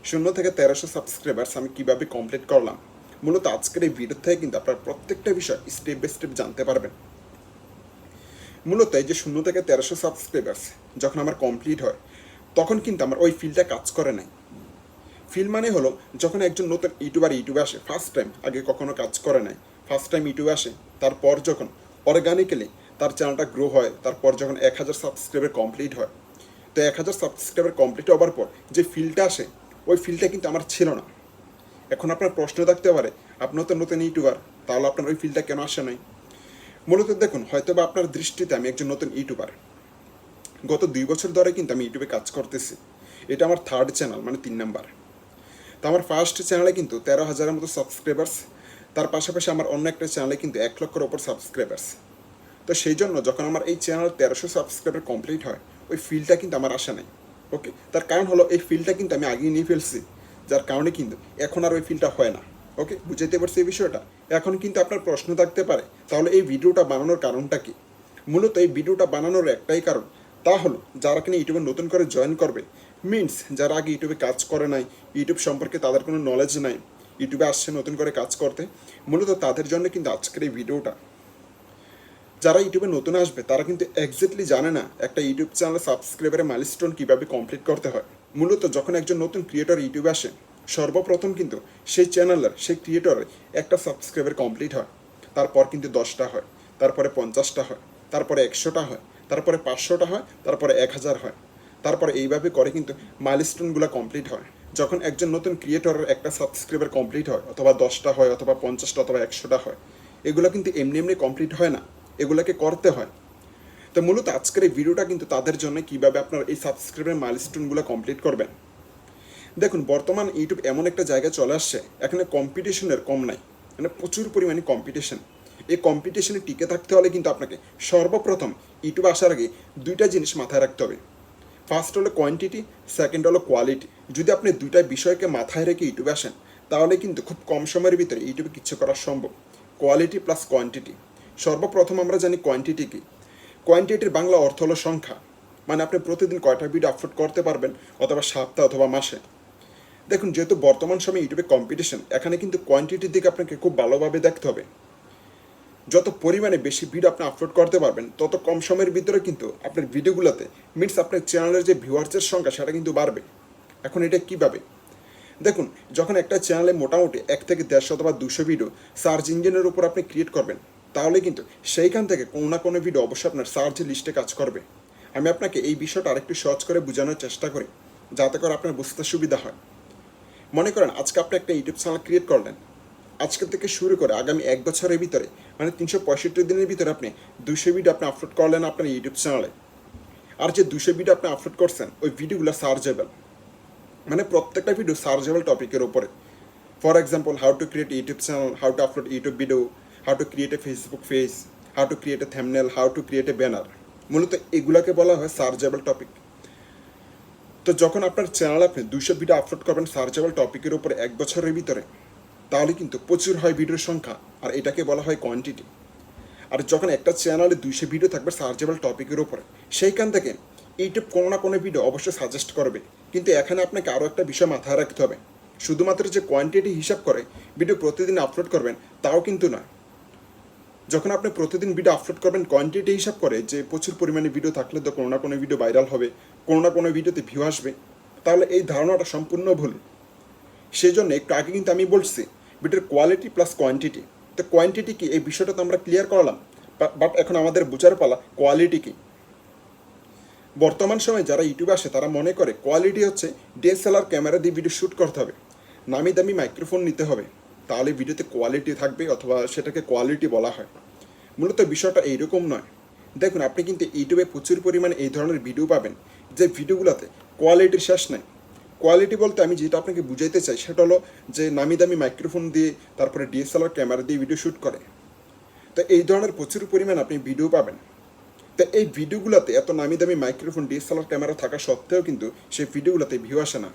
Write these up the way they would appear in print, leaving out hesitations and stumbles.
শূন্য থেকে 1300 সাবস্ক্রাইবার্স আমি কীভাবে কমপ্লিট করলাম। মূলত আজকের এই ভিডিও থেকে কিন্তু আপনারা প্রত্যেকটা বিষয় স্টেপ বাই স্টেপ জানতে পারবেন। মূলত এই যে 0 থেকে 1300 সাবস্ক্রাইবার্স যখন আমার কমপ্লিট হয়, তখন কিন্তু আমার ওই ফিল্ডটা কাজ করে নাই। ফিল্ড মানে হলো যখন একজন নতুন ইউটিউবে আসে, ফার্স্ট টাইম, আগে কখনো কাজ করে নাই, ফার্স্ট টাইম ইউটিউবে আসে, তারপর যখন অর্গানিক্যালি তার চ্যানেলটা গ্রো হয়, তারপর যখন 1000 সাবস্ক্রাইবার কমপ্লিট হয়, তো 1000 সাবস্ক্রাইবার কমপ্লিট হওয়ার পর যে ফিল্ডটা আসে, ওই ফিল্ডটা কিন্তু আমার ছিল না। এখন আপনার প্রশ্ন থাকতে পারে, আপনার তো নতুন ইউটিউবার, তাহলে আপনার ওই ফিল্ডটা কেন আসে নাই? মূলত দেখুন, হয়তো বা আপনার দৃষ্টিতে আমি একজন নতুন ইউটিউবার, গত 2 বছর ধরে কিন্তু আমি ইউটিউবে কাজ করতেছি। এটা আমার থার্ড চ্যানেল, মানে 3 নাম্বার। তো আমার ফার্স্ট চ্যানেলে কিন্তু 13,000-এর মতো সাবস্ক্রাইবার্স, তার পাশাপাশি আমার অন্য একটা চ্যানেলে কিন্তু 1 লক্ষের ওপর সাবস্ক্রাইবার্স। তো সেই জন্য যখন আমার এই চ্যানেল 1300 সাবস্ক্রাইবার কমপ্লিট হয়, ওই ফিল্ডটা কিন্তু আমার আসা নাই। ওকে, তার কারণ হলো এই ফিল্ডটা কিন্তু আমি আগেই নিয়ে ফেলছি, যার কারণে কিন্তু এখন আর ওই ফিল্ডটা হয় না। ওকে, বুঝাইতে পারছি এই বিষয়টা? এখন কিন্তু আপনার প্রশ্ন থাকতে পারে, তাহলে এই ভিডিওটা বানানোর কারণটা কি? মূলত এই ভিডিওটা বানানোর একটাই কারণ, তা হলো যারা কিনা ইউটিউবে নতুন করে জয়েন করবে, মিনস যারা আগে ইউটিউবে কাজ করে নাই, ইউটিউব সম্পর্কে তাদের কোনো নলেজ নাই, ইউটিউবে আসছে নতুন করে কাজ করতে, মূলত তাদের জন্য কিন্তু আজকের এই ভিডিওটা। যারা ইউটিউবে নতুন আসবে তারা কিন্তু এক্স্যাক্টলি জানে না একটা ইউটিউব চ্যানেলে সাবস্ক্রাইবারের মাইলস্টোন কীভাবে কমপ্লিট করতে হয়। মূলত যখন একজন নতুন ক্রিয়েটর ইউটিউবে আসে, সর্বপ্রথম কিন্তু সেই চ্যানেলের, সেই ক্রিয়েটরের একটা সাবস্ক্রাইবার কমপ্লিট হয়, তারপর কিন্তু 10টা হয়, তারপরে 50টা হয়, তারপরে 100টা হয়, তারপরে 500টা হয়, তারপরে 1000 হয়, তারপরে এইভাবে করে কিন্তু মাইলস্টোনগুলো কমপ্লিট হয়। যখন একজন নতুন ক্রিয়েটরের একটা সাবস্ক্রাইবার কমপ্লিট হয়, অথবা 10টা হয়, অথবা 50টা, অথবা 100টা হয়, এগুলো কিন্তু এমনি এমনি কমপ্লিট হয় না, এগুলোকে করতে হয়। তো মূলত আজকের এই ভিডিওটা কিন্তু তাদের জন্য, কীভাবে আপনার এই সাবস্ক্রাইবার মাইলস্টোনগুলো কমপ্লিট করবেন। দেখুন, বর্তমান ইউটিউব এমন একটা জায়গায় চলে আসছে, এখানে কম্পিটিশনের কম নাই, মানে প্রচুর পরিমাণে কম্পিটিশন। এই কম্পিটিশনে টিকে থাকতে হলে কিন্তু আপনাকে সর্বপ্রথম ইউটিউবে আসার আগে 2টা জিনিস মাথায় রাখতে হবে। ফার্স্ট হলো কোয়ান্টিটি, সেকেন্ড হলো কোয়ালিটি। যদি আপনি 2টা বিষয়কে মাথায় রেখে ইউটিউবে আসেন, তাহলে কিন্তু খুব কম সময়ের ভিতরে ইউটিউবে কিছু করা সম্ভব। Quality plus quantity. সর্বপ্রথম আমরা জানি কোয়ান্টিটি কী। কোয়ান্টিটির বাংলা অর্থ হলো সংখ্যা, মানে আপনি প্রতিদিন কয়টা ভিডিও আপলোড করতে পারবেন, অথবা সপ্তাহ অথবা মাসে। দেখুন, যেহেতু বর্তমান সময়ে ইউটিউবে কম্পিটিশন, এখানে কিন্তু কোয়ান্টিটির দিকে আপনাকে খুব ভালোভাবে দেখতে হবে। যত পরিমাণে বেশি ভিডিও আপনি আপলোড করতে পারবেন, তত কম সময়ের ভিতরে কিন্তু আপনার ভিডিওগুলোতে, মিনস আপনার চ্যানেলের যে ভিউয়ার্সের সংখ্যা, সেটা কিন্তু বাড়বে। এখন এটা কীভাবে? দেখুন, যখন একটা চ্যানেলে মোটামুটি 1 থেকে 150 অথবা 200 ভিডিও সার্চ ইঞ্জিনের উপর আপনি ক্রিয়েট করবেন, তাহলে কিন্তু সেইখান থেকে কোনো না কোনো ভিডিও অবশ্যই আপনার সার্চ লিস্টে কাজ করবে। আমি আপনাকে এই বিষয়টা আরেকটু সহজ করে বোঝানোর চেষ্টা করি, যাতে করে আপনার বুঝতে সুবিধা হয়। মনে করেন আজকে আপনি একটা ইউটিউব চ্যানেল ক্রিয়েট করলেন। আজকে থেকে শুরু করে আগামী 1 বছরের ভিতরে, মানে 365 দিনের ভিতরে আপনি 200 ভিডিও আপনি আপলোড করলেন আপনার ইউটিউব চ্যানেলে। আর যে 200 ভিডিও আপনি আপলোড করছেন, ওই ভিডিওগুলো সার্চেবল, মানে প্রত্যেকটা ভিডিও সার্চেবল টপিকের উপরে। For example, how to create YouTube channel, how to upload YouTube video, how to create a Facebook page, how to create a thumbnail, how to create a banner. মূলত এগুলাকে বলা হয় searchable topic. তো যখন আপনার চ্যানেলে আপনি 200 ভিডিও আপলোড করবেন সার্চেবল টপিকের উপরে 1 বছরের ভিতরে, তাহলে কিন্তু প্রচুর হয় ভিডিওর সংখ্যা, আর এটাকে বলা হয় কোয়ান্টিটি। আর যখন একটা চ্যানেলে 200 ভিডিও থাকবে সার্চেবল টপিকের উপরে, সেইখান থেকে ইউটিউব কোনো না কোনো ভিডিও অবশ্যই সাজেস্ট করবে। কিন্তু এখানে আপনাকে আরও একটা বিষয় মাথায় রাখতে হবে, শুধুমাত্র যে কোয়ান্টিটি হিসাব করে ভিডিও প্রতিদিন আপলোড করবেন, তাও কিন্তু না। যখন আপনি প্রতিদিন ভিডিও আপলোড করবেন কোয়ান্টিটি হিসাব করে, যে প্রচুর পরিমাণে ভিডিও থাকলে তো কোনো না কোনো ভিডিও ভাইরাল হবে, কোনো না কোনো ভিডিওতে ভিউ আসবে, তাহলে এই ধারণাটা সম্পূর্ণ ভুল। সেই জন্য একটু আগে কিন্তু আমি বলছি ভিডিওর কোয়ালিটি প্লাস কোয়ান্টিটি। তো কোয়ান্টিটি কি, এই বিষয়টা তো আমরা ক্লিয়ার করলাম, বাট এখন আমাদের বোঝার পালা কোয়ালিটি কি। বর্তমান সময়ে যারা ইউটিউবে আসে, তারা মনে করে কোয়ালিটি হচ্ছে ডিএসএলআর ক্যামেরা দিয়ে ভিডিও শ্যুট করতে হবে, নামি দামি মাইক্রোফোন নিতে হবে, তাহলে ভিডিওতে কোয়ালিটি থাকবে, অথবা সেটাকে কোয়ালিটি বলা হয়। মূলত বিষয়টা এইরকম নয়। দেখুন, আপনি কিন্তু ইউটিউবে প্রচুর পরিমাণে এই ধরনের ভিডিও পাবেন, যে ভিডিওগুলোতে কোয়ালিটির শেষ নেই। কোয়ালিটি বলতে আমি যেটা আপনাকে বুঝাইতে চাই, সেটা হলো যে নামি দামি মাইক্রোফোন দিয়ে, তারপরে ডিএসএলআর ক্যামেরা দিয়ে ভিডিও শ্যুট করে। তো এই ধরনের প্রচুর পরিমাণ আপনি ভিডিও পাবেন। তো এই ভিডিওগুলোতে এত নামি দামি মাইক্রোফোন, ডিএসএলআর ক্যামেরা থাকা সত্ত্বেও কিন্তু সেই ভিডিওগুলোতে ভিউ আসে না।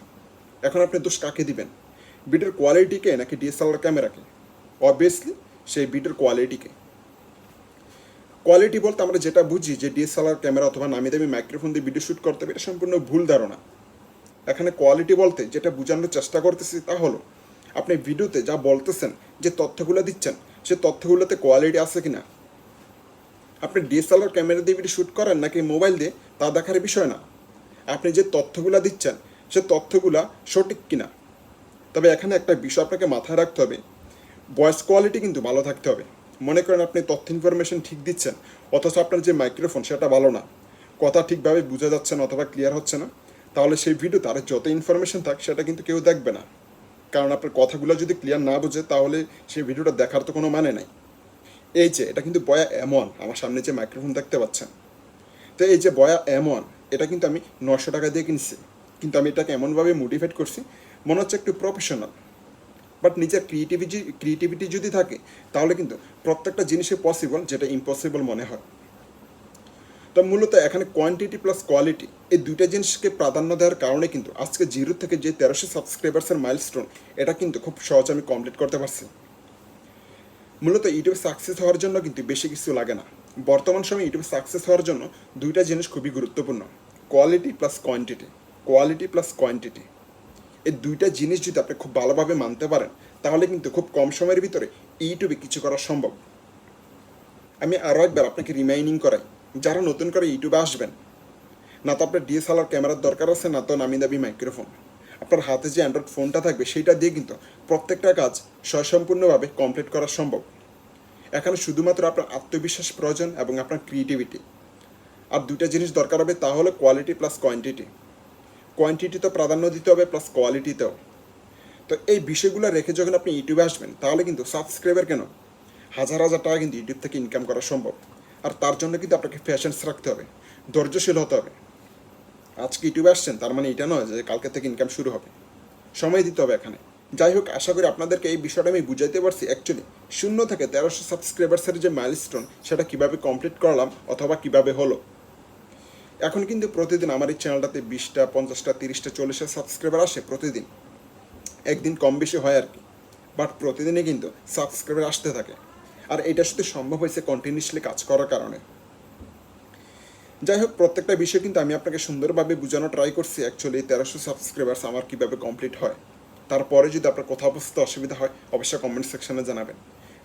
এখন আপনি দোষ কাকে দিবেন, ভিডিওর কোয়ালিটিকে নাকি ডিএসএলআর ক্যামেরাকে? অবভিয়াসলি সেই ভিডিওর কোয়ালিটিকে। কোয়ালিটি বলতে আমরা যেটা বুঝি যে ডিএসএলআর ক্যামেরা অথবা নামি দামি মাইক্রোফোন দিয়ে ভিডিও শ্যুট করতে হবে, এটা সম্পূর্ণ ভুল ধারণা। এখানে কোয়ালিটি বলতে যেটা বোঝানোর চেষ্টা করতেছি তা হলো আপনি ভিডিওতে যা বলতেছেন, যে তথ্যগুলো দিচ্ছেন, সে তথ্যগুলোতে কোয়ালিটি আছে কিনা। আপনি ডিএসএলআর ক্যামেরা দিয়ে ভিডিও শ্যুট করেন নাকি মোবাইল দিয়ে, তা দেখার বিষয় না, আপনি যে তথ্যগুলো দিচ্ছেন সে তথ্যগুলা সঠিক কিনা। তবে এখানে একটা বিষয় আপনাকে মাথায় রাখতে হবে, ভয়েস কোয়ালিটি কিন্তু ভালো থাকতে হবে। মনে করেন আপনি তথ্য ইনফরমেশন ঠিক দিচ্ছেন, অথচ আপনার যে মাইক্রোফোন সেটা ভালো না, কথা ঠিকভাবে বোঝা যাচ্ছে না অথবা ক্লিয়ার হচ্ছে না, তাহলে সেই ভিডিওতে আর যত ইনফরমেশন থাক সেটা কিন্তু কেউ দেখবে না। কারণ আপনার কথাগুলো যদি ক্লিয়ার না বোঝে তাহলে সেই ভিডিওটা দেখার তো কোনো মানে নাই। এই যে এটা কিন্তু বয়া এমন, আমার সামনে যে মাইক্রোফোন দেখতে পাচ্ছেন, তো এই যে বয়া এমন, এটা কিন্তু আমি 900 টাকা দিয়ে কিনছি, কিন্তু আমি এটাকে এমনভাবে মোটিভেট করছি মনে হচ্ছে একটু প্রফেশনাল। বাট নিজের ক্রিয়েটিভিটি যদি থাকে তাহলে কিন্তু প্রত্যেকটা জিনিসে পসিবল যেটা ইম্পসিবল মনে হয়। তো মূলত এখানে কোয়ান্টিটি প্লাস কোয়ালিটি এই দুইটা জিনিসকে প্রাধান্য দেওয়ার কারণে কিন্তু আজকে 0 থেকে যে 1300 সাবস্ক্রাইবার্সের মাইলস্টোন, এটা কিন্তু খুব সহজে আমি কমপ্লিট করতে পারছি। মূলত ইউটিউবে সাকসেস হওয়ার জন্য কিন্তু বেশি কিছু লাগে না। বর্তমান সময়ে ইউটিউবে সাকসেস হওয়ার জন্য দুইটা জিনিস খুবই গুরুত্বপূর্ণ, quality plus quantity. Quality plus quantity এই দুইটা জিনিস যদি আপনি খুব ভালোভাবে মানতে পারেন তাহলে কিন্তু খুব কম সময়ের ভিতরে ইউটিউবে কিছু করা সম্ভব। আমি আরও একবার আপনাকে রিমাইন্ডিং করাই, যারা নতুন করে ইউটিউবে আসবেন, না তো আপনার ডিএসএলআর ক্যামেরার দরকার আছে, না তো নামি দামি মাইক্রোফোন। আপনার হাতে যে অ্যান্ড্রয়েড ফোনটা থাকবে সেইটা দিয়ে কিন্তু প্রত্যেকটা কাজ স্বয়ংসম্পূর্ণভাবে কমপ্লিট করা সম্ভব। এখানে শুধুমাত্র আপনার আত্মবিশ্বাস প্রয়োজন এবং আপনার ক্রিয়েটিভিটি। আর দুইটা জিনিস দরকার হবে, তা হলো কোয়ালিটি প্লাস কোয়ান্টিটি। কোয়ান্টিটি তো প্রাধান্য দিতে হবে প্লাস কোয়ালিটিতেও। তো এই বিষয়গুলো রেখে যখন আপনি ইউটিউবে আসবেন তাহলে কিন্তু সাবস্ক্রাইবার কেন, হাজার হাজার টাকা কিন্তু ইউটিউব থেকে ইনকাম করা সম্ভব। আর তার জন্য কিন্তু আপনাকে প্যাশেন্স রাখতে হবে, ধৈর্যশীল হতে হবে। আজকে ইউটিউবে আসছেন তার মানে এটা নয় যে কালকে থেকে ইনকাম শুরু হবে, সময় দিতে হবে এখানে। যাই হোক, আশা করি আপনাদেরকে এই বিষয়টা আমি বুঝাইতে পারছি। অ্যাকচুয়ালি 0 থেকে 1300 সাবস্ক্রাইবার্সের যে মাইলস্টোন সেটা কীভাবে কমপ্লিট করলাম অথবা কীভাবে হলো। এখন কিন্তু প্রতিদিন আমার এই চ্যানেলটাতে 20টা 50টা 30টা 40টা সাবস্ক্রাইবার আসে প্রতিদিন, একদিন কম বেশি হয় আর কি, বাট প্রতিদিনই কিন্তু সাবস্ক্রাইবার আসতে থাকে। আর এটা শুধু সম্ভব হয়েছে কন্টিনিউসলি কাজ করার কারণে। যাই হোক, প্রত্যেকটা বিষয় কিন্তু আমি আপনাকে সুন্দরভাবে বোঝানো ট্রাই করছি। অ্যাকচুয়ালি 1300 সাবস্ক্রাইবার্স আমার কীভাবে কমপ্লিট হয়। তারপরে যদি আপনার কোথাও বুঝতে অসুবিধা হয় অবশ্যই কমেন্ট সেকশনে জানাবেন।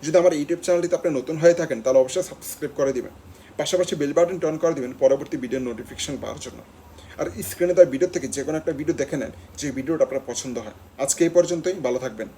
যদি আমার ইউটিউব চ্যানেলটিতে আপনি নতুন হয়ে থাকেন তাহলে অবশ্যই সাবস্ক্রাইব করে দিবেন, পাশাপাশি বেল বাটন টন করে দিবেন পরবর্তী ভিডিওর নোটিফিকেশন পাওয়ার জন্য। আর স্ক্রিনে দেওয়া ভিডিও থেকে যে কোনো একটা ভিডিও দেখে নেন যে ভিডিওটা আপনার পছন্দ হয়। আজকে এই পর্যন্তই, ভালো থাকবেন।